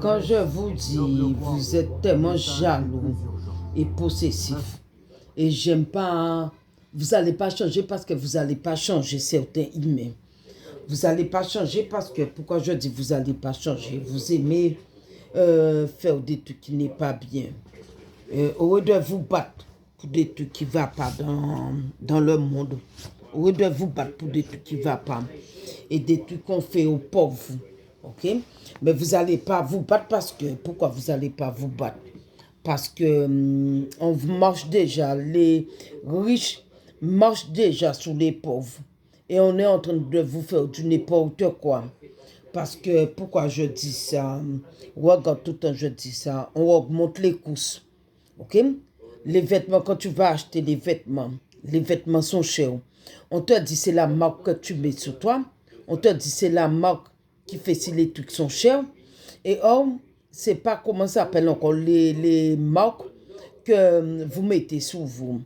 Quand je vous dis, vous êtes tellement jaloux et possessif. Et j'aime pas, hein, vous n'allez pas changer parce que vous n'allez pas changer certains humains. Vous n'allez pas changer parce que, pourquoi je dis vous n'allez pas changer? Vous aimez faire des trucs qui n'est pas bien. Au lieu de vous battre pour des trucs qui ne vont pas dans le monde, au lieu de vous battre pour des trucs qui ne vont pas, et des trucs qu'on fait aux pauvres, ok? Mais vous n'allez pas vous battre parce que, pourquoi vous n'allez pas vous battre? Parce que on marche déjà, les riches marchent déjà sous les pauvres. Et on est en train de vous faire du n'importe quoi. Parce que, pourquoi je dis ça? Regarde, tout le temps je dis ça. On augmente les coûts. Ok? Les vêtements, quand tu vas acheter les vêtements sont chers. On te dit c'est la marque que tu mets sur toi. On te dit c'est la marque qui fait si les trucs sont chers. Et or, c'est pas comment ça s'appelle encore les marques que vous mettez sur vous.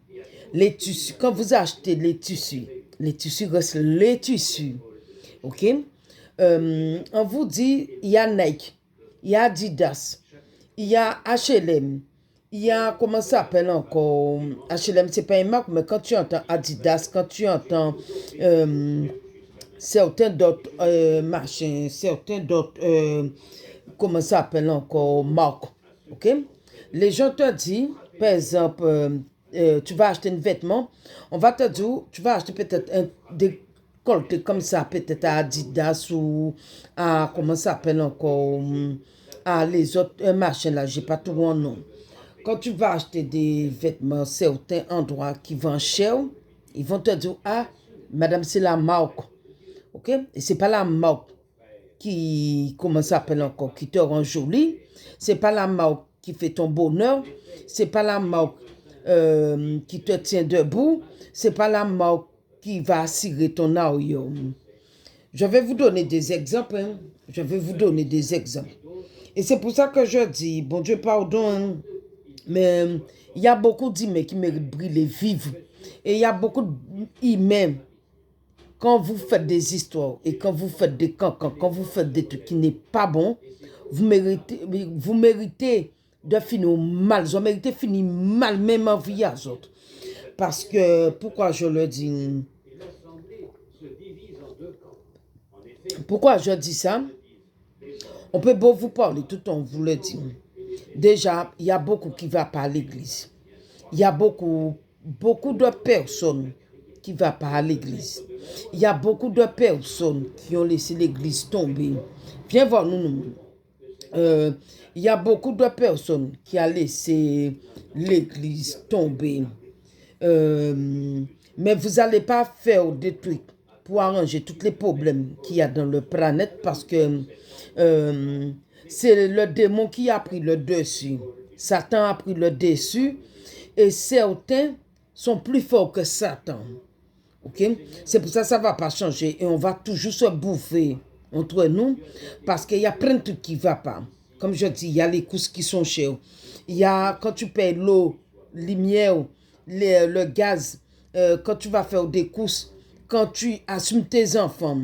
Les tissus, quand vous achetez les tissus restent les tissus. Ok? On vous dit, il y a Nike, il y a Adidas, il y a H&M, il y a, comment ça s'appelle encore? H&M, c'est pas une marque, mais quand tu entends Adidas, quand tu entends certains d'autres machins, certains d'autres, comment ça s'appelle encore, marques, ok? Les gens te disent, par exemple, tu vas acheter un vêtement, on va te dire, tu vas acheter peut-être des colletés comme ça, peut-être à Adidas ou à, comment ça s'appelle encore, à les autres machins là, j'ai pas tout mon nom. Quand tu vas acheter des vêtements, certains endroits qui vendent cher, ils vont te dire, ah, madame, c'est la marque. Ok? Et c'est pas la marque qui, comment ça s'appelle encore, qui te rend jolie. C'est pas la marque qui fait ton bonheur. C'est pas la marque qui te tient debout. C'est pas la marque qui va assurer ton arrière. Je vais vous donner des exemples. Hein. Je vais vous donner des exemples. Et c'est pour ça que je dis, bon Dieu, pardon, hein, mais il y a beaucoup d'humains qui méritent de briller, vivre. Et il y a beaucoup d'humains, quand vous faites des histoires et quand vous faites des cancans, quand vous faites des trucs qui n'est pas bon, vous méritez de finir mal. Vous méritez de finir mal, même en vie à autres. Parce que, pourquoi je le dis? Pourquoi je dis ça? On peut beau vous parler, tout le temps vous le dit. Déjà, il y a beaucoup qui ne vont pas à l'église. Il y a beaucoup de personnes qui ne vont pas à l'église. Il y a beaucoup de personnes qui ont laissé l'église tomber. Viens voir nous. Il y a beaucoup de personnes qui ont laissé l'église tomber. Mais vous n'allez pas faire des trucs pour arranger tous les problèmes qu'il y a dans le planète parce que c'est le démon qui a pris le dessus. Satan a pris le dessus et certains sont plus forts que Satan. Ok? C'est pour ça que ça ne va pas changer et on va toujours se bouffer entre nous parce qu'il y a plein de trucs qui ne vont pas. Comme je dis, il y a les courses qui sont chères. Il y a, quand tu payes l'eau, lumière, le gaz, quand tu vas faire des courses, quand tu assumes tes enfants,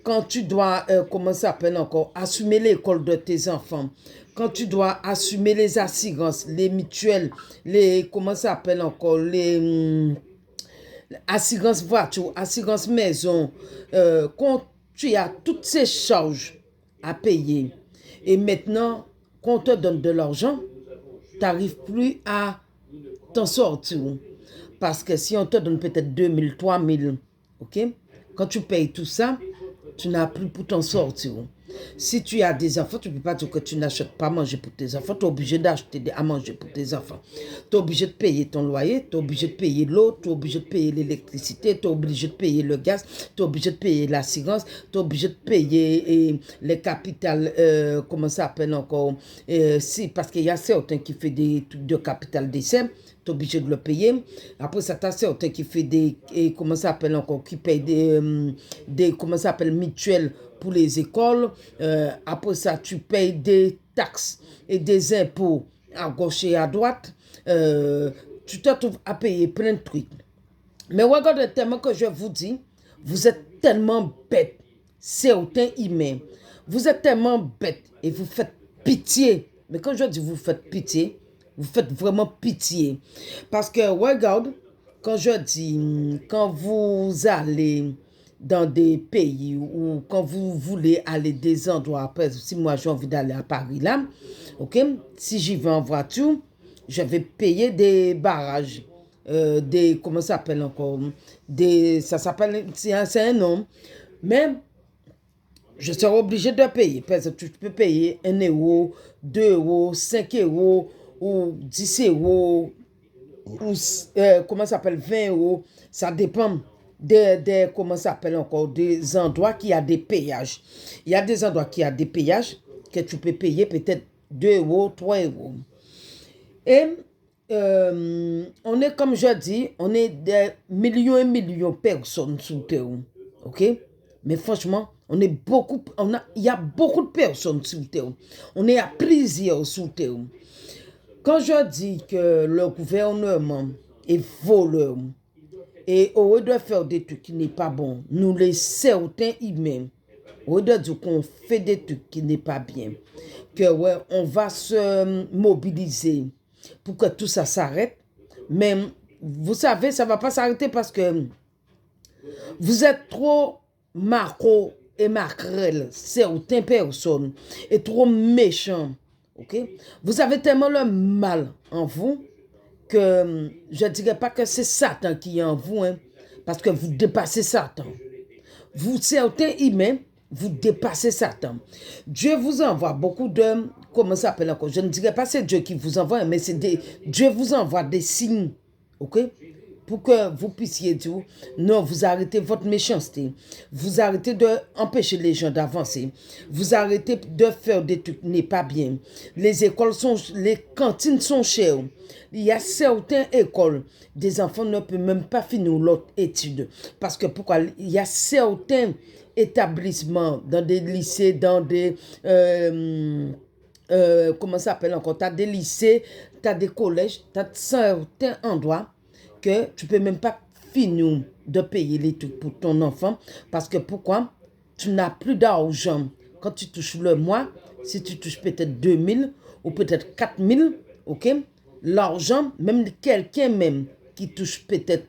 quand tu dois, comment ça s'appelle encore, assumer l'école de tes enfants, quand tu dois assumer les assurances, les mutuelles, les, comment ça s'appelle encore, les assurance voiture, assurance maison, quand tu as toutes ces charges à payer et maintenant qu'on te donne de l'argent, tu n'arrives plus à t'en sortir. Parce que si on te donne peut-être 2000, 3000, ok? Quand tu payes tout ça, tu n'as plus pour t'en sortir. Si tu as des enfants, tu ne peux pas dire que tu n'achètes pas à manger pour tes enfants. Tu es obligé d'acheter à manger pour tes enfants. Tu es obligé de payer ton loyer, tu es obligé de payer l'eau, tu es obligé de payer l'électricité, tu es obligé de payer le gaz, tu es obligé de payer l'assurance, tu es obligé de payer les capitales, comment ça s'appelle encore, si, parce qu'il y a certains qui font des trucs de capital d'essai. Tu es obligé de le payer. Après, ça t'as certains qui fait des, comment ça s'appelle encore, qui paye des comment ça s'appelle, mutuelles pour les écoles. Après ça, tu payes des taxes et des impôts à gauche et à droite. Tu te trouves à payer plein de trucs. Mais regardez tellement que je vous dis, vous êtes tellement bêtes, certains humains. Vous êtes tellement bêtes et vous faites pitié. Mais quand je dis vous faites pitié, vous faites vraiment pitié. Parce que, regarde, quand je dis, quand vous allez dans des pays ou quand vous voulez aller des endroits, après, si moi j'ai envie d'aller à Paris là, ok, si j'y vais en voiture, je vais payer des barrages, des, comment ça s'appelle encore, des, ça s'appelle, c'est un nom, mais je serai obligé de payer. Parce que tu peux payer 1 euro, 2 euros, 5 euros, ou 10 euros, ou comment ça s'appelle, 20 euros. Ça dépend comment ça s'appelle encore, des endroits qui a des péages. Il y a des endroits qui a des péages que tu peux payer peut-être 2 euros, 3 euros. Et on est, comme je dis, on est des millions et millions de personnes sur Terre. OK? Mais franchement, on est beaucoup, il y a beaucoup de personnes sur Terre. On est à plusieurs sur Terre. Quand je dis que le gouvernement est voleur et au lieu de faire des trucs qui n'est pas bon, nous les certains humains, au lieu de dire qu'on fait des trucs qui n'est pas bien, que ouais, on va se mobiliser pour que tout ça s'arrête. Mais vous savez, ça ne va pas s'arrêter parce que vous êtes trop macro et maquerelle, certaines personnes, et trop méchants. Okay? Vous avez tellement le mal en vous que je ne dirais pas que c'est Satan qui est en vous, hein, parce que vous dépassez Satan. Vous, certains humains, vous dépassez Satan. Dieu vous envoie beaucoup de... Comment ça s'appelle encore? Je ne dirais pas que c'est Dieu qui vous envoie, mais c'est Dieu vous envoie des signes. OK? Pour que vous puissiez dire, non, vous arrêtez votre méchanceté. Vous arrêtez d'empêcher les gens d'avancer. Vous arrêtez de faire des trucs qui n'est pas bien. Les cantines sont chères. Il y a certaines écoles, des enfants ne peuvent même pas finir leur étude. Parce que pourquoi? Il y a certains établissements, dans des lycées, dans des... comment ça s'appelle encore? Tu as des lycées, tu as des collèges, tu as certains endroits que tu ne peux même pas finir de payer les trucs pour ton enfant. Parce que pourquoi? Tu n'as plus d'argent. Quand tu touches le mois, si tu touches peut-être 2000 ou peut-être 4000, ok? L'argent, même quelqu'un même qui touche peut-être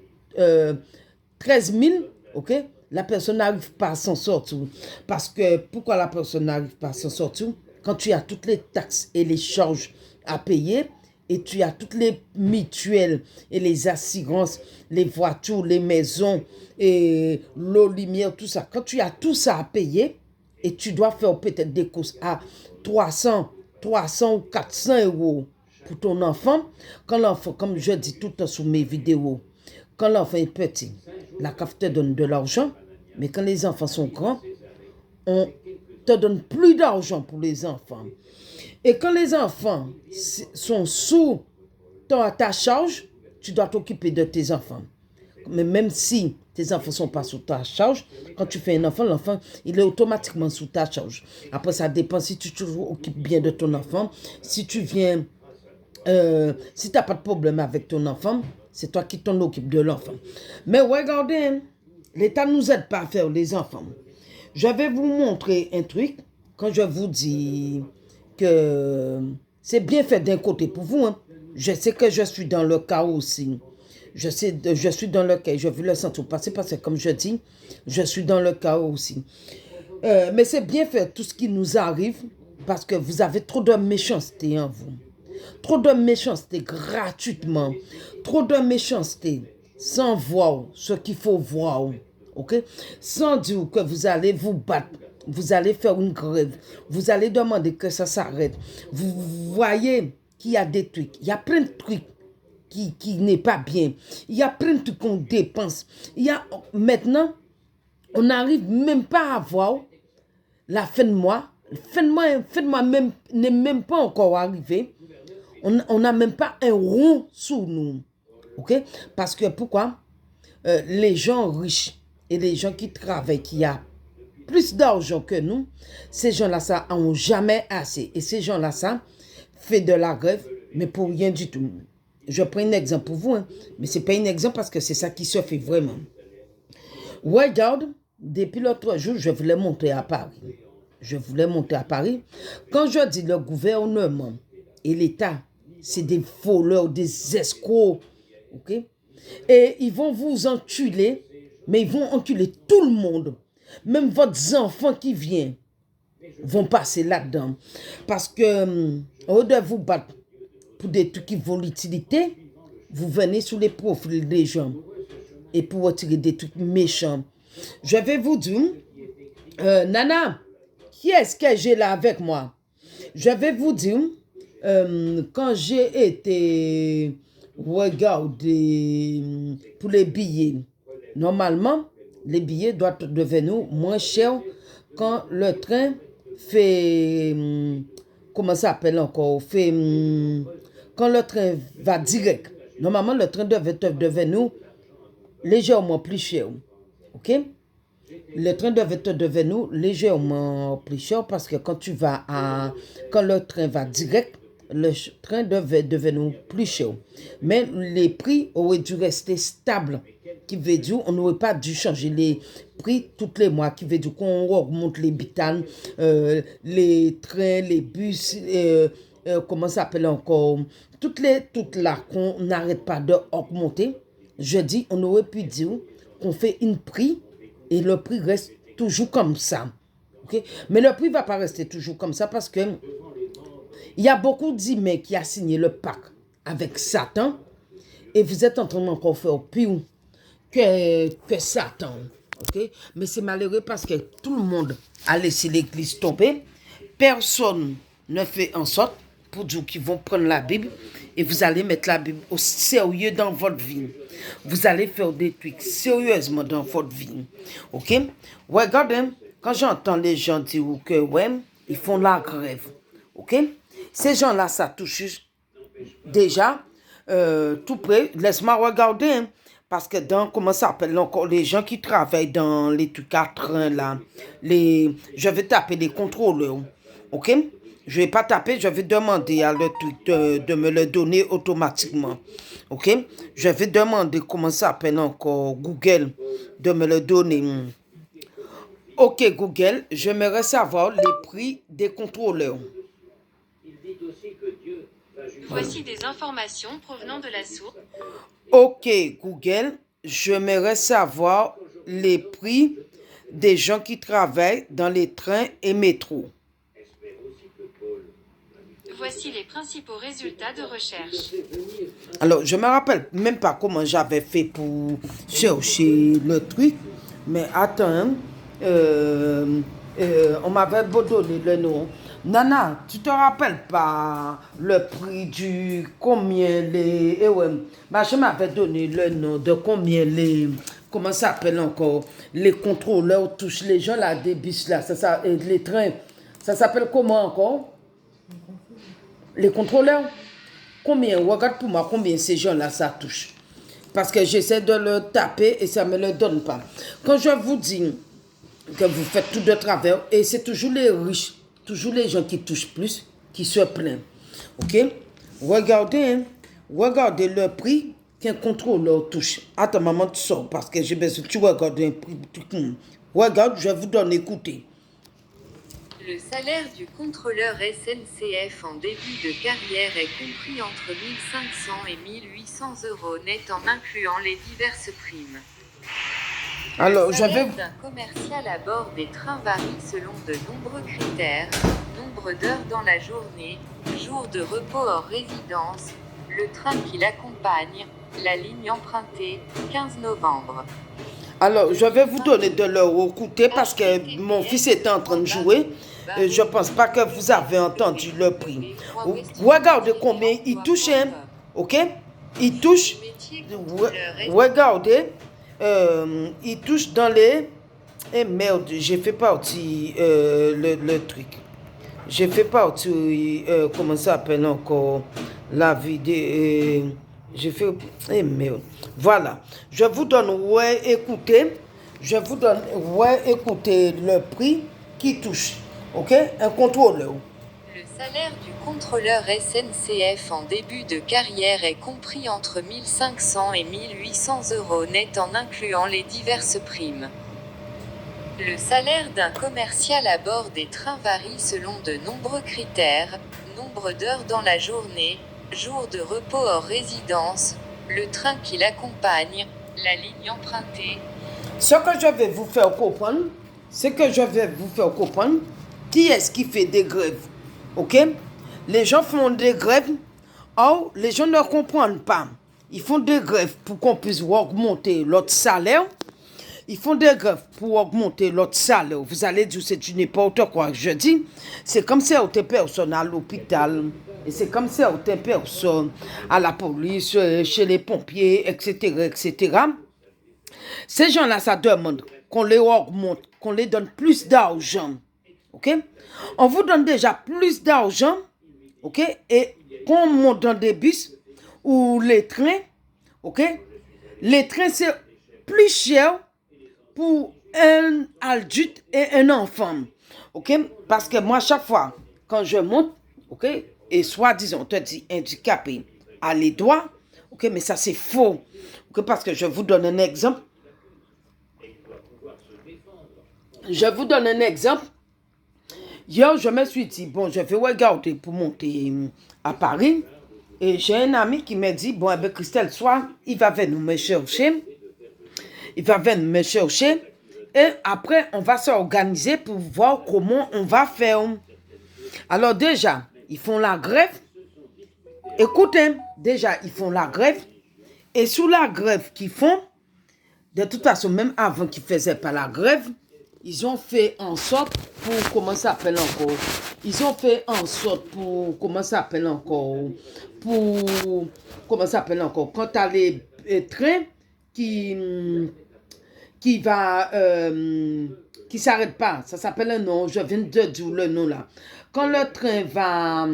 13 000, ok? La personne n'arrive pas à s'en sortir. Parce que pourquoi la personne n'arrive pas à s'en sortir? Quand tu as toutes les taxes et les charges à payer, et tu as toutes les mutuelles et les assurances, les voitures, les maisons, et l'eau, lumière, tout ça. Quand tu as tout ça à payer, et tu dois faire peut-être des courses à 300 ou 400 euros pour ton enfant, quand l'enfant, comme je dis tout le temps sur mes vidéos, quand l'enfant est petit, la CAF te donne de l'argent, mais quand les enfants sont grands, on te donne plus d'argent pour les enfants. Et quand les enfants sont sous ta charge, tu dois t'occuper de tes enfants. Mais même si tes enfants ne sont pas sous ta charge, quand tu fais un enfant, l'enfant, il est automatiquement sous ta charge. Après, ça dépend si tu t'occupes bien de ton enfant. Si tu viens, si tu n'as pas de problème avec ton enfant, c'est toi qui t'en occupes de l'enfant. Mais regardez, l'État ne nous aide pas à faire les enfants. Je vais vous montrer un truc quand je vous dis que c'est bien fait d'un côté pour vous. Hein. Je sais que je suis dans le cas aussi. Je suis dans le cas. Je veux le sentir passer parce que comme je dis, je suis dans le cas aussi. Mais c'est bien fait tout ce qui nous arrive parce que vous avez trop de méchanceté en vous. Trop de méchanceté gratuitement. Trop de méchanceté sans voir ce qu'il faut voir. Okay? Sans dire que vous allez vous battre. Vous allez faire une grève. Vous allez demander que ça s'arrête. Vous voyez qu'il y a des trucs. Il y a plein de trucs qui n'est pas bien. Il y a plein de trucs qu'on dépense. Maintenant, on n'arrive même pas à voir la fin de mois. Fin de mois même, n'est même pas encore arrivé. On n'a même pas un rond sous nous. OK? Parce que pourquoi? Les gens riches et les gens qui travaillent, qui ont plus d'argent que nous, ces gens-là, ça n'ont jamais assez. Et ces gens-là, ça fait de la grève, mais pour rien du tout. Je prends un exemple pour vous, hein, mais ce n'est pas un exemple parce que c'est ça qui se fait vraiment. Regarde, depuis l'autre jour, je voulais monter à Paris. je voulais monter à Paris. Quand je dis le gouvernement et l'État, c'est des voleurs, des escrocs, ok? Et ils vont vous enculer, mais ils vont enculer tout le monde. Même votre enfant qui vient vont passer là-dedans. Parce que, au lieu de vous battre pour des trucs qui vont l'utilité, vous venez sous les profils des gens et pour retirer des trucs méchants. Je vais vous dire, Nana, qui est-ce que j'ai là avec moi? Je vais vous dire, quand j'ai été regarder pour les billets, normalement, les billets doivent devenir moins chers quand le train fait, comment ça s'appelle encore, fait, quand le train va direct. Normalement, le train devait devenir légèrement plus cher. OK? Le train devait devenir légèrement plus cher parce que quand quand le train va direct, le train devait devenir plus cher. Mais les prix auraient dû rester stables, qui veut dire on n'aurait pas dû changer les prix tous les mois, qui veut dire qu'on augmente les bitanes, les trains, les bus, comment ça s'appelle encore, toutes là qu'on n'arrête pas d'augmenter. Je dis, on aurait pu dire qu'on fait une prix et le prix reste toujours comme ça. Okay? Mais le prix ne va pas rester toujours comme ça parce que il y a beaucoup d'humains qui ont signé le pacte avec Satan et vous êtes en train d'encore faire pire que Satan. Okay? Mais c'est malheureux parce que tout le monde a laissé l'église tomber. Personne ne fait en sorte pour dire qu'ils vont prendre la Bible et vous allez mettre la Bible au sérieux dans votre vie. Vous allez faire des trucs sérieusement dans votre vie. Ok? Regardez, quand j'entends les gens dire que ouais, ils font la grève. Ok? Ces gens-là, ça touche déjà tout près. Laisse-moi regarder. Hein, parce que dans, comment ça s'appelle encore, les gens qui travaillent dans les trucs à train là, je vais taper les contrôleurs. Ok? Je vais pas taper, je vais demander à le truc de me le donner automatiquement. Ok? Je vais demander comment ça s'appelle encore Google de me le donner. Ok Google, j'aimerais savoir les prix des contrôleurs. Voici des informations provenant de la source. Ok Google, j'aimerais savoir les prix des gens qui travaillent dans les trains et métros. Voici les principaux résultats de recherche. Alors, je me rappelle même pas comment j'avais fait pour chercher le truc, mais attends, on m'avait beau donner le nom. Nana, tu te rappelles pas le prix du combien les... Eh ouais, bah, je m'avais donné le nom de combien les... Comment ça s'appelle encore? Les contrôleurs touchent les gens là, des bus là, les trains. Ça s'appelle comment encore? Les contrôleurs? Combien? Regarde pour moi combien ces gens-là ça touche. Parce que j'essaie de le taper et ça ne me le donne pas. Quand je vous dis que vous faites tout de travers, et c'est toujours les riches, toujours les gens qui touchent plus, qui se plaignent. Ok? Regardez, hein? Regardez le prix qu'un contrôleur touche. Attends, maman, tu sors parce que j'ai besoin. Tu regardes un prix. Regarde, je vais vous donner, écoutez. Le salaire du contrôleur SNCF en début de carrière est compris entre 1500 et 1800 euros net en incluant les diverses primes. Alors, le salaire d'un commercial à bord des trains varie selon de nombreux critères, nombre d'heures dans la journée, jours de repos hors résidence, le train qui l'accompagne, la ligne empruntée, 15 novembre. Alors, je vais vous donner de l'euro écouter parce que mon fils était en train de jouer. Je ne pense pas que vous avez entendu le prix. Regardez combien il touche. Hein? Ok? Il touche. Regardez. Il touche dans les... Eh merde, j'ai fait partie le truc. J'ai fait partie... comment ça s'appelle encore? La vidéo... j'ai fait... Eh merde. Voilà. Je vous donne... Ouais, écoutez. Je vous donne... Ouais, écoutez le prix qui touche. Ok? Un contrôleur. Le salaire du contrôleur SNCF en début de carrière est compris entre 1500 et 1800 euros net en incluant les diverses primes. Le salaire d'un commercial à bord des trains varie selon de nombreux critères, nombre d'heures dans la journée, jours de repos hors résidence, le train qui l'accompagne, la ligne empruntée. Ce que je vais vous faire comprendre, qui est-ce qui fait des grèves. Ok? Les gens font des grèves. Or, les gens ne comprennent pas. Ils font des grèves pour qu'on puisse augmenter leur salaire. Ils font des grèves pour augmenter leur salaire. Vous allez dire, c'est du n'importe quoi. Je dis, c'est comme certaines personnes à l'hôpital. Et c'est comme certaines personnes à la police, chez les pompiers, etc., etc. Ces gens-là, ça demande qu'on les augmente, qu'on les donne plus d'argent. Ok? On vous donne déjà plus d'argent. Ok? Et qu'on monte dans des bus ou les trains. Ok? Les trains, c'est plus cher pour un adulte et un enfant. Ok? Parce que moi, chaque fois, quand je monte, ok? Et soi-disant, on te dit handicapé à les doigts. Ok? Mais ça, c'est faux. Ok? Parce que je vous donne un exemple. Hier, je me suis dit, bon, je vais regarder pour monter à Paris. Et j'ai un ami qui m'a dit, bon, eh bien, Christelle, soit il va venir me chercher. Et après, on va s'organiser pour voir comment on va faire. Alors déjà, ils font la grève. Écoutez, déjà, ils font la grève. Et sous la grève qu'ils font, de toute façon, même avant qu'ils ne faisaient pas la grève, ils ont fait en sorte pour, comment ça s'appelle encore, quand tu as les trains qui s'arrête pas, ça s'appelle un nom, je viens de dire le nom là. Quand le train va,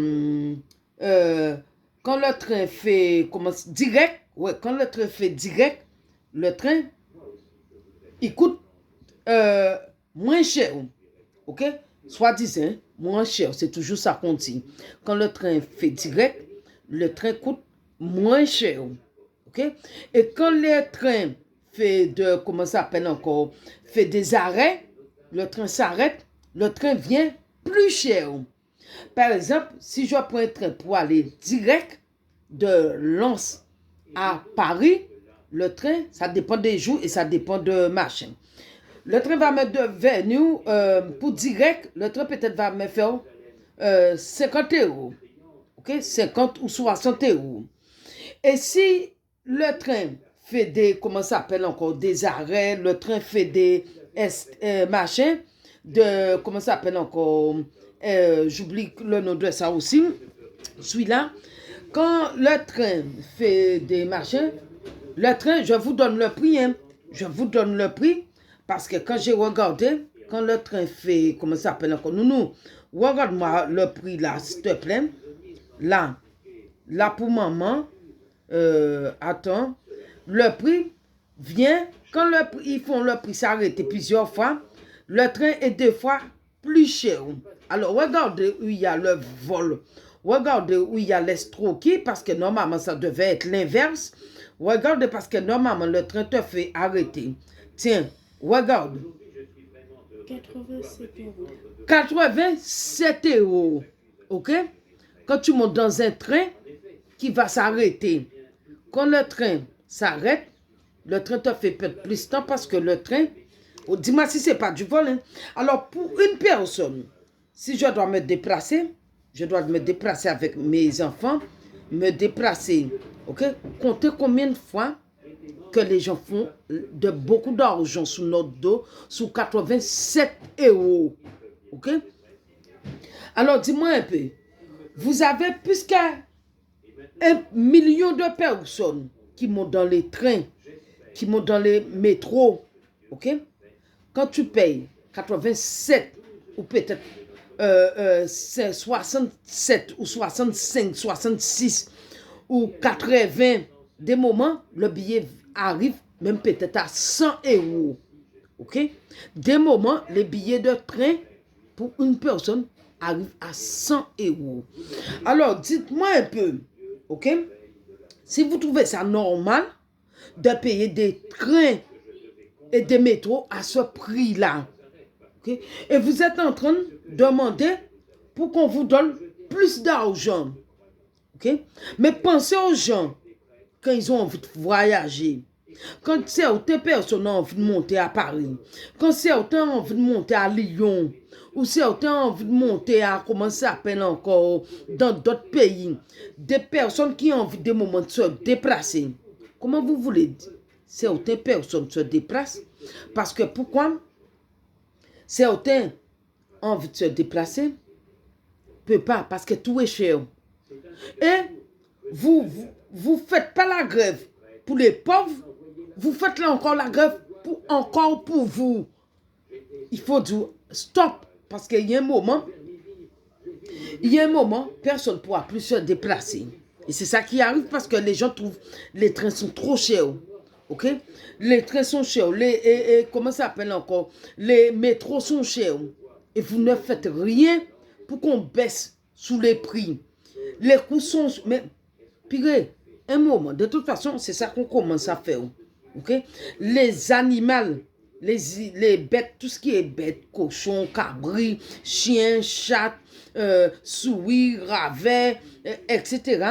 quand le train fait, direct, ouais, quand le train fait direct, le train, il coûte moins cher, ok? Soi-disant, moins cher, c'est toujours ça qu'on dit. Quand le train fait direct, le train coûte moins cher, ok? Et quand le train fait fait des arrêts, le train s'arrête, le train vient plus cher. Par exemple, si je prends un train pour aller direct de Lens à Paris, le train, ça dépend des jours et ça dépend de machin. Le train va me devenir, pour direct, le train peut-être va me faire 50 €. Ok? 50 ou 60 €. Et si le train fait des, des arrêts, le train fait des machins, j'oublie le nom de ça aussi, celui-là, quand le train fait des machins, le train, je vous donne le prix, hein. Je vous donne le prix, parce que quand j'ai regardé, quand le train fait, regarde-moi le prix là, s'il te plaît. Là pour maman, attends, le prix vient, quand ils font le prix s'arrêter plusieurs fois, le train est 2 fois plus cher. Alors, regardez où il y a le vol. Regardez où il y a l'estroquet, parce que normalement, ça devait être l'inverse. Regardez, parce que normalement, le train te fait arrêter. Tiens, regarde. 87 €. 87 €. OK? Quand tu montes dans un train qui va s'arrêter, quand le train s'arrête, le train te fait perdre plus de temps parce que le train, dis-moi si ce n'est pas du vol. Hein. Alors, pour une personne, si je dois me déplacer, avec mes enfants, me déplacer, ok? Comptez combien de fois que les gens font de beaucoup d'argent sous notre dos, sous 87 €. Ok? Alors, dis-moi un peu, vous avez plus qu'un million de personnes qui montent dans les trains, qui montent dans les métros, ok? Quand tu payes 87 ou peut-être 67 ou 65, 66 ou 80, des moments, le billet arrive même peut-être à 100 €. Ok? Des moments, les billets de train pour une personne arrivent à 100 €. Alors, dites-moi un peu, ok? Si vous trouvez ça normal de payer des trains et des métros à ce prix-là, ok? Et vous êtes en train de demander pour qu'on vous donne plus d'argent. ok? Mais pensez aux gens quand ils ont envie de voyager. Quand certaines personnes ont envie de monter à Paris, quand certains ont envie de monter à Lyon, ou certains ont envie de monter à, comment ça s'appelle encore, dans d'autres pays, des personnes qui ont envie des moments de se déplacer. Comment vous voulez dire? Certaines personnes se déplacent parce que pourquoi? Certains ont envie de se déplacer, ne peuvent pas parce que tout est cher. Et vous faites pas la grève pour les pauvres, vous faites là encore la grève encore pour vous. Il faut dire stop parce qu'il y a un moment, personne ne pourra plus se déplacer. Et c'est ça qui arrive parce que les gens trouvent les trains sont trop chers. Ok? Les trains sont chers. Comment ça s'appelle encore? Les métros sont chers. Et vous ne faites rien pour qu'on baisse sous les prix. Les coûts sont... Mais, pire, un moment. De toute façon, c'est ça qu'on commence à faire. Ok? Les animaux, les bêtes, tout ce qui est bête, cochon, cabri, chien, chat, souris, ravet, etc.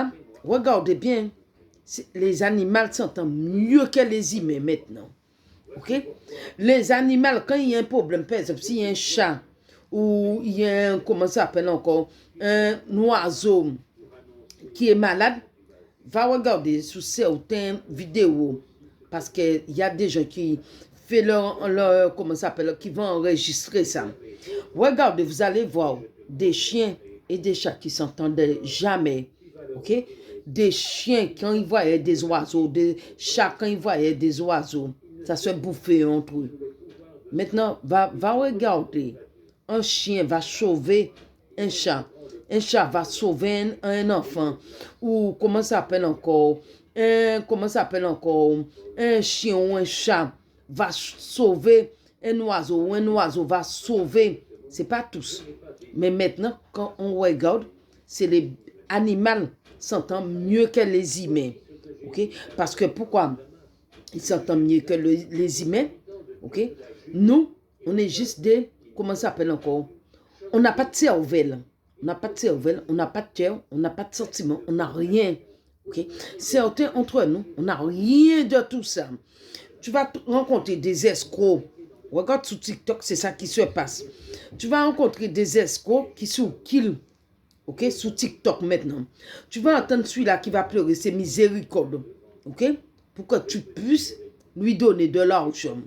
Regardez bien, les animaux s'entendent mieux que les humains maintenant. Ok? Les animaux, quand il y a un problème, par exemple, s'il y a un chat, ou il y a un, comment ça s'appelle encore, un oiseau qui est malade, va regarder sur certaines vidéos, parce qu'il y a des gens qui font comment ça s'appelle, qui vont enregistrer ça. Regardez, vous allez voir des chiens et des chats qui s'entendaient jamais. Ok? Des chiens quand ils voyaient des oiseaux, des chats quand ils voyaient des oiseaux, ça se bouffait entre eux. Maintenant, va regarder. Un chien va sauver un chat. Un chat va sauver un enfant. Ou comment ça s'appelle encore? Un chien ou un chat va sauver un oiseau. Ou un oiseau va sauver. C'est pas tous. Mais maintenant, quand on regarde, c'est les animaux s'entendent mieux que les humains. Ok? Parce que pourquoi ils s'entendent mieux que les humains? Ok? Nous, on est juste des... Comment ça s'appelle encore? On n'a pas de cervelle. On n'a pas de cervelle, on n'a pas de cœur, on n'a pas de sentiment, on n'a rien. Okay? Certains entre nous, on n'a rien de tout ça. Tu vas rencontrer des escrocs. Regarde sur TikTok, c'est ça qui se passe. Tu vas rencontrer des escrocs qui sont kill. Ok? Sur TikTok maintenant. Tu vas entendre celui-là qui va pleurer, c'est miséricorde. Ok? Pour que tu puisses lui donner de l'argent.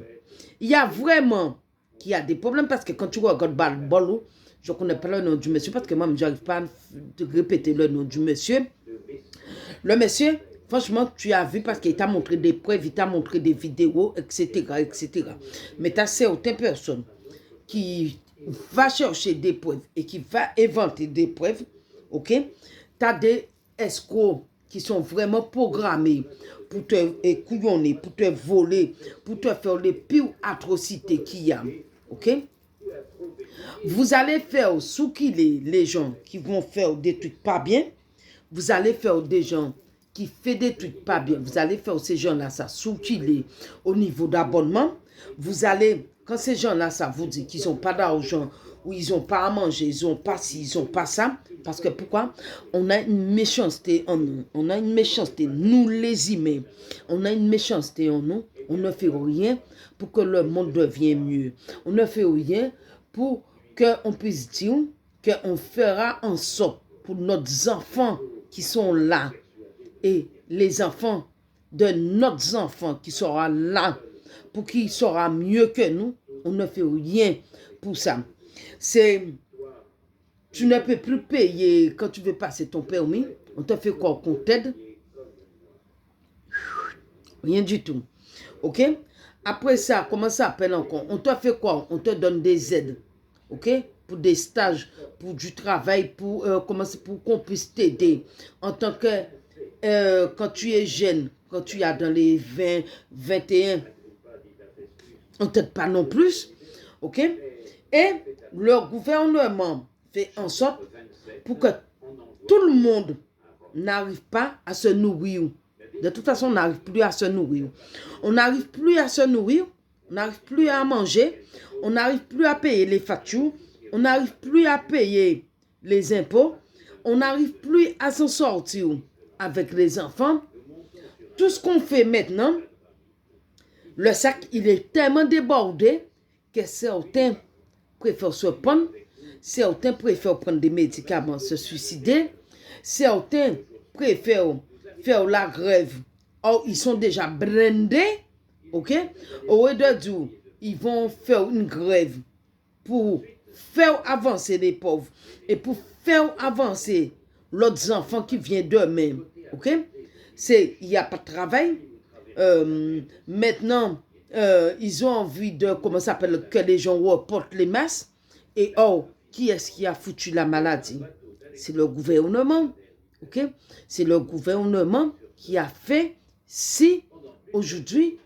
Il y a vraiment qu'il y a des problèmes parce que quand tu regardes Balo, je ne connais pas le nom du monsieur parce que moi, je n'arrive pas à répéter le nom du monsieur. Le monsieur, franchement, tu as vu parce qu'il t'a montré des preuves, il t'a montré des vidéos, etc. etc. Mais tu as certaines personnes qui vont chercher des preuves et qui vont inventer des preuves. Ok? Tu as des escrocs qui sont vraiment programmés pour te couillonner, pour te voler, pour te faire les pires atrocités qu'il y a. Ok? Vous allez faire sous qui les gens qui vont faire des trucs pas bien. Vous allez faire des gens qui font des trucs pas bien. Vous allez faire ces gens-là, ça, sous qui au niveau d'abonnement. Vous allez, quand ces gens-là, ça vous dit qu'ils n'ont pas d'argent, ou ils n'ont pas à manger, ils n'ont pas ci, ils n'ont pas ça. Parce que pourquoi? On a une méchanceté en nous. On a une méchanceté, nous les humains. On a une méchanceté en nous. On ne fait rien pour que le monde devienne mieux. On ne fait rien pour qu'on puisse dire qu'on fera en sorte pour nos enfants qui sont là et les enfants de nos enfants qui seront là pour qu'ils seront mieux que nous. On ne fait rien pour ça. Tu ne peux plus payer quand tu veux passer ton permis. On te fait quoi? Qu'on t'aide? Rien du tout. Ok? Après ça, comment ça s'appelle encore? On te fait quoi? On te donne des aides. Ok? Pour des stages, pour du travail, pour qu'on puisse t'aider. En tant que, quand tu es jeune, quand tu es dans les 20, 21, on ne t'aide pas non plus. Ok? Et le gouvernement fait en sorte pour que tout le monde n'arrive pas à se nourrir. De toute façon, on n'arrive plus à se nourrir. On n'arrive plus à se nourrir on n'arrive plus à manger, on n'arrive plus à payer les factures, on n'arrive plus à payer les impôts, on n'arrive plus à s'en sortir avec les enfants. Tout ce qu'on fait maintenant, le sac, il est tellement débordé que certains préfèrent se prendre, certains préfèrent prendre des médicaments, se suicider, certains préfèrent faire la grève. Or, ils sont déjà brandés, ok? Au lieu de dire, ils vont faire une grève pour faire avancer les pauvres et pour faire avancer l'autre enfant qui vient d'eux-mêmes, ok? Il n'y a pas de travail. Maintenant, ils ont envie de, comment ça s'appelle, que les gens reportent les masses. Et oh, qui est-ce qui a foutu la maladie? C'est le gouvernement, ok? C'est le gouvernement qui a fait si aujourd'hui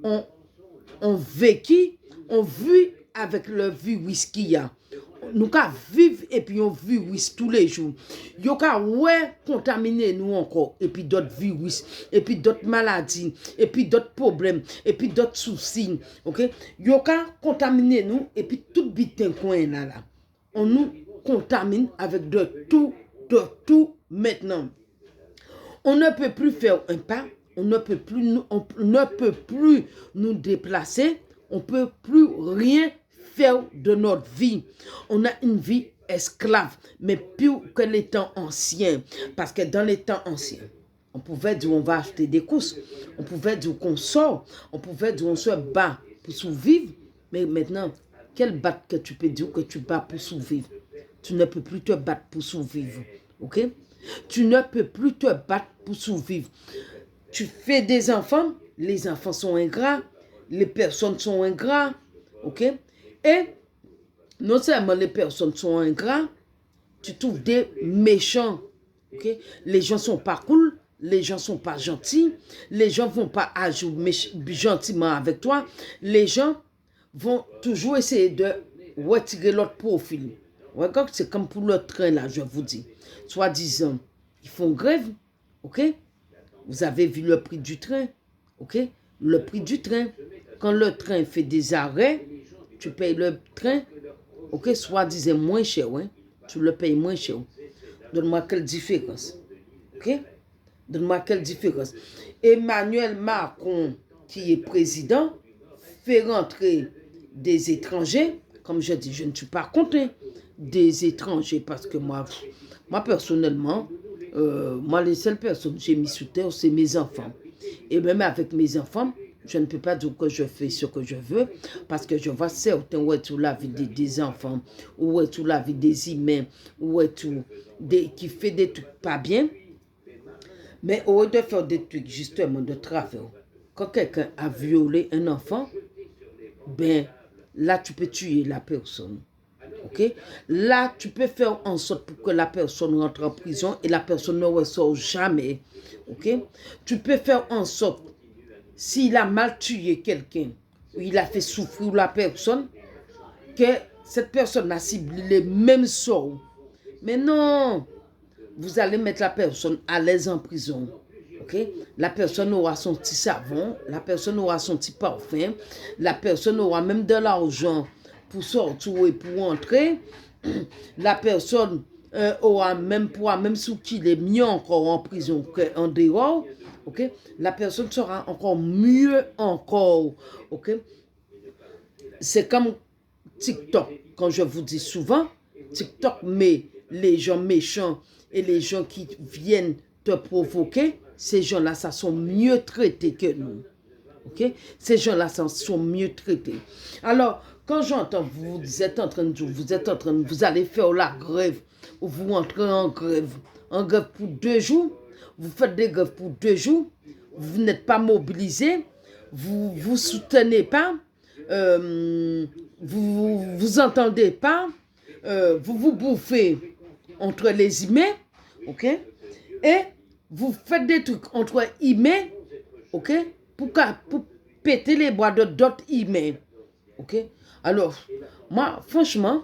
on vécu, on vit avec le virus qu'il y a. Nous vivons et puis on virus tous les jours. Yo ka ouais contaminer nous encore et puis d'autres virus et puis d'autres maladies et puis d'autres problèmes et puis d'autres soucis. OK? Yo ka contaminer nous et puis tout bitin coin là. On nous contamine avec de tout maintenant. On ne peut plus faire un pas, on ne peut plus nous déplacer, on ne peut plus rien faire de notre vie. On a une vie esclave, mais plus que les temps anciens. Parce que dans les temps anciens, on pouvait dire on va acheter des courses, on pouvait dire qu'on sort, on pouvait dire on se bat pour survivre. Mais maintenant, quel bat que tu peux dire que tu bats pour survivre? Tu ne peux plus te battre pour survivre. Ok? Tu ne peux plus te battre pour survivre. Tu fais des enfants, les enfants sont ingrats, les personnes sont ingrats. Ok? Et non seulement les personnes sont ingrats, tu trouves des méchants. Okay? Les gens ne sont pas cool, les gens ne sont pas gentils, les gens ne vont pas agir gentiment avec toi, les gens vont toujours essayer de retirer l'autre profil. Regarde, c'est comme pour le train là, je vous dis. Soi-disant, ils font grève, ok? Vous avez vu le prix du train, ok? Le prix du train. Quand le train fait des arrêts, tu payes le train, ok, soi-disant moins cher, hein? Tu le payes moins cher. Donne-moi quelle différence, ok? Donne-moi quelle différence. Emmanuel Macron, qui est président, fait rentrer des étrangers, comme je dis, je ne suis pas contre des étrangers, parce que moi personnellement, moi les seules personnes que j'ai mis sous terre, c'est mes enfants. Et même avec mes enfants, je ne peux pas dire que je fais ce que je veux, parce que je vois certains où est tout la vie des enfants, où est tout la vie des humains, où est tout qui fait des trucs pas bien. Mais au lieu de faire des trucs justement de trafic, quand quelqu'un a violé un enfant, ben là tu peux tuer la personne. Ok? Là tu peux faire en sorte pour que la personne rentre en prison et la personne ne ressort jamais. Ok? Tu peux faire en sorte, s'il a mal tué quelqu'un, ou il a fait souffrir la personne, que cette personne a ciblé les mêmes sorts. Mais non, vous allez mettre la personne à l'aise en prison. Okay? La personne aura son petit savon, la personne aura son petit parfum, la personne aura même de l'argent pour sortir et pour entrer. La personne pourra même sous qu'il est mieux encore en prison qu'en dehors. Okay? La personne sera encore mieux encore. Okay? C'est comme TikTok, quand je vous dis souvent, TikTok met les gens méchants et les gens qui viennent te provoquer, ces gens-là, ça sont mieux traités que nous. Okay? Ces gens-là, ça sont mieux traités. Alors, quand j'entends, vous êtes en train de vous allez faire la grève, ou vous entrez en grève pour 2 jours, vous faites des grèves pour 2 jours, vous n'êtes pas mobilisé, vous ne soutenez pas, vous entendez pas, vous vous bouffez entre les humains, ok? Et vous faites des trucs entre humains, ok? Pour péter les bois de d'autres humains, ok? Alors, moi, franchement,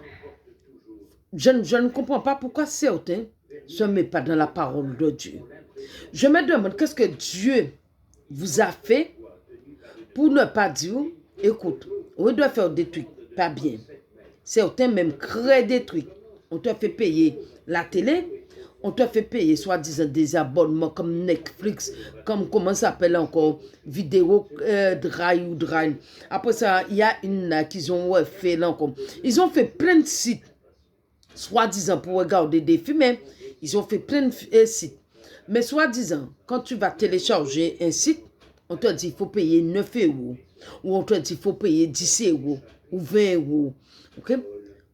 je ne comprends pas pourquoi certains ne se mettent pas dans la parole de Dieu. Je me demande qu'est-ce que Dieu vous a fait pour ne pas dire écoute, on doit faire des trucs pas bien. Certains même créent des trucs. On te fait payer la télé, on te fait payer soi-disant des abonnements comme Netflix, comme comment ça s'appelle encore, Vidéo Drive ou Drive. Après ça, il y a une là qu'ils ont fait là encore. Ils ont fait plein de sites, soi-disant pour regarder des films, mais ils ont fait plein de sites. Mais soi-disant, quand tu vas télécharger un site, on te dit qu'il faut payer 9 euros. Ou on te dit qu'il faut payer 10 euros ou 20 euros. Ok?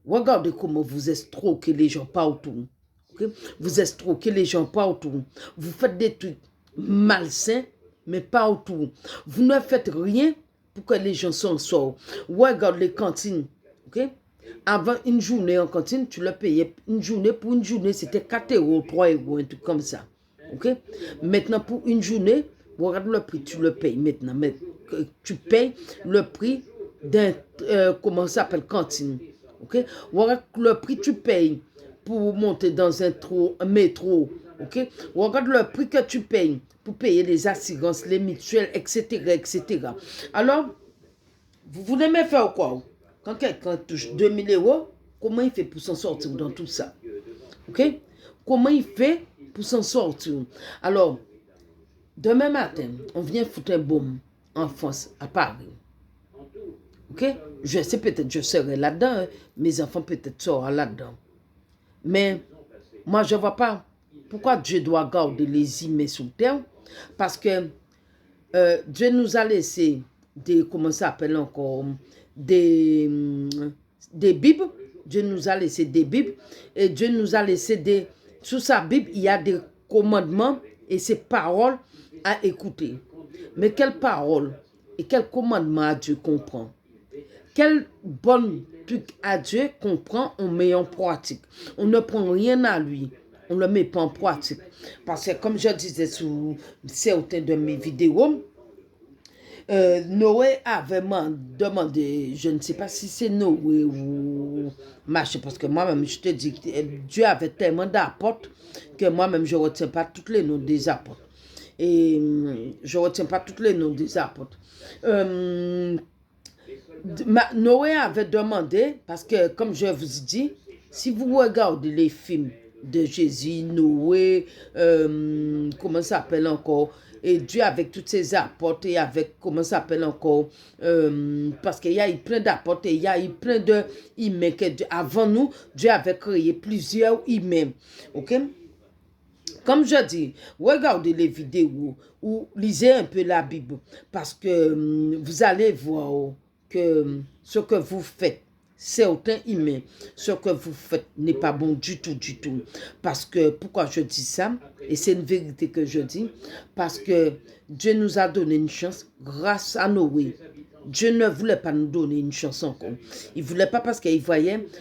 Regardez comment vous escroquez les gens partout. Okay? Vous escroquez les gens partout. Vous faites des trucs malsains, mais partout. Vous ne faites rien pour que les gens s'en sortent. Regarde les cantines. Okay? Avant une journée en cantine, tu le payais une journée. Pour une journée, c'était 4 euros, 3 euros, un truc comme ça. Okay? Maintenant, pour une journée, regarde le prix, tu le payes maintenant. Mais tu payes le prix d'un, comment ça s'appelle, cantine. Okay? Regarde le prix que tu payes pour monter dans un métro. Okay? Regarde le prix que tu payes pour payer les assurances, les mutuelles, etc., etc. Alors, vous voulez me faire quoi? Quand quelqu'un touche 2000 euros, comment il fait pour s'en sortir dans tout ça? Ok? Comment il fait pour s'en sortir? Alors, demain matin, on vient foutre un bombe en France, à Paris. Ok? Je sais peut-être je serai là-dedans, hein. Mes enfants peut-être seront là-dedans. Mais moi, je ne vois pas pourquoi Dieu doit garder les humains sous terre. Parce que Dieu nous a laissé des, comment ça s'appelle encore, des Bibles. Dieu nous a laissé des Bibles. Et Dieu nous a laissé des... Sous sa Bible, il y a des commandements et ces paroles à écouter. Mais quelles paroles et quels commandements à Dieu comprend? Quel bon truc à Dieu qu'on prend, on met en pratique. On ne prend rien à lui, on ne le met pas en pratique. Parce que comme je disais sur certaines de mes vidéos, Noé avait demandé, je ne sais pas si c'est Noé ou Marché, parce que moi-même, je te dis que Dieu avait tellement d'apôtres que moi-même, je ne retiens pas tous les noms des apôtres. Et je ne retiens pas tous les noms des apôtres. Noé avait demandé, parce que comme je vous ai dit, si vous regardez les films de Jésus, Noé, comment ça s'appelle encore, et Dieu avec toutes ses apôtres, et avec, comment ça s'appelle encore, parce qu'il y a eu plein d'apôtres, et il y a eu plein d'humains, avant nous, Dieu avait créé plusieurs humains, ok? Comme je dis, regardez les vidéos ou lisez un peu la Bible, parce que vous allez voir que ce que vous faites, certains humains, ce que vous faites n'est pas bon du tout, du tout. Parce que, pourquoi je dis ça? Et c'est une vérité que je dis, parce que Dieu nous a donné une chance grâce à Noé. Dieu ne voulait pas nous donner une chance encore. Il ne voulait pas parce qu'il voyait